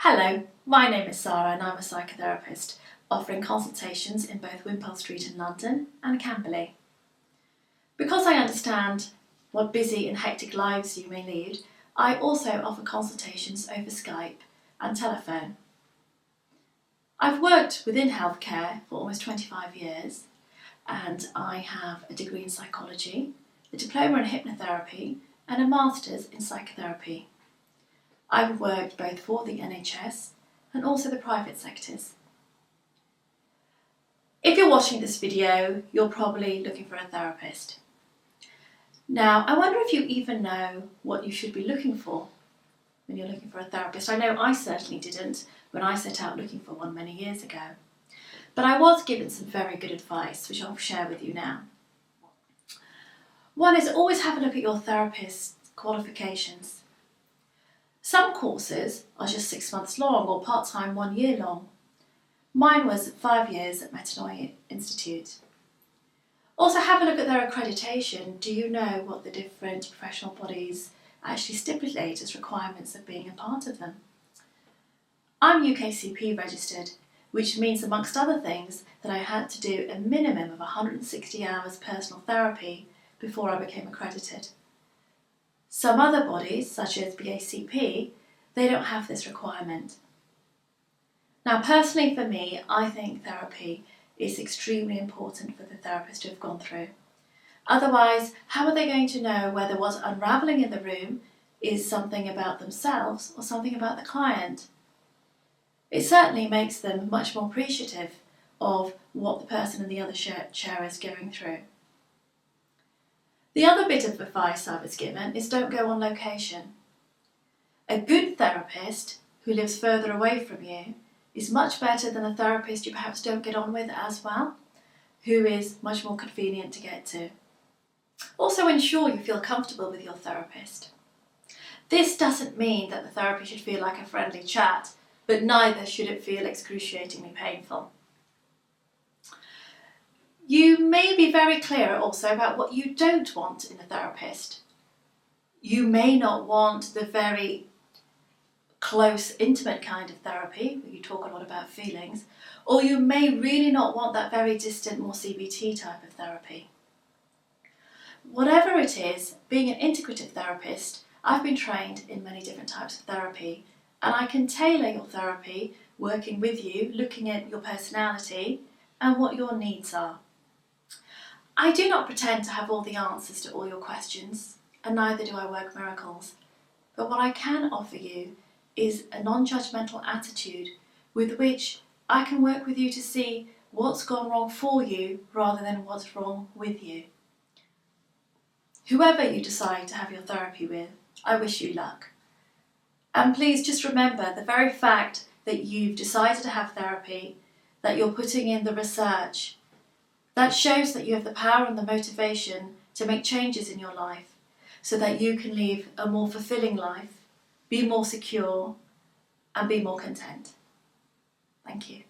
Hello, my name is Sara and I'm a psychotherapist offering consultations in both Wimpole Street in London and Camberley. Because I understand what busy and hectic lives you may lead, I also offer consultations over Skype and telephone. I've worked within healthcare for almost 25 years and I have a degree in psychology, a diploma in hypnotherapy and a master's in psychotherapy. I've worked both for the NHS and also the private sectors. If you're watching this video, you're probably looking for a therapist. Now, I wonder if you even know what you should be looking for when you're looking for a therapist. I know I certainly didn't when I set out looking for one many years ago. But I was given some very good advice, which I'll share with you now. One is always have a look at your therapist's qualifications. Some courses are just 6 months long or part-time 1 year long. Mine was 5 years at Metanoia Institute. Also have a look at their accreditation. Do you know what the different professional bodies actually stipulate as requirements of being a part of them? I'm UKCP registered, which means amongst other things that I had to do a minimum of 160 hours personal therapy before I became accredited. Some other bodies, such as BACP, they don't have this requirement. Now, personally for me, I think therapy is extremely important for the therapist to have gone through. Otherwise, how are they going to know whether what's unravelling in the room is something about themselves or something about the client? It certainly makes them much more appreciative of what the person in the other chair is going through. The other bit of advice I was given is don't go on location. A good therapist who lives further away from you is much better than a therapist you perhaps don't get on with as well, who is much more convenient to get to. Also ensure you feel comfortable with your therapist. This doesn't mean that the therapy should feel like a friendly chat, but neither should it feel excruciatingly painful. You may be very clear also about what you don't want in a therapist. You may not want the very close, intimate kind of therapy, where you talk a lot about feelings, or you may really not want that very distant, more CBT type of therapy. Whatever it is, being an integrative therapist, I've been trained in many different types of therapy, and I can tailor your therapy, working with you, looking at your personality and what your needs are. I do not pretend to have all the answers to all your questions, and neither do I work miracles. But what I can offer you is a non-judgmental attitude with which I can work with you to see what's gone wrong for you rather than what's wrong with you. Whoever you decide to have your therapy with, I wish you luck. And please just remember the very fact that you've decided to have therapy, that you're putting in the research, that shows that you have the power and the motivation to make changes in your life so that you can live a more fulfilling life, be more secure and be more content. Thank you.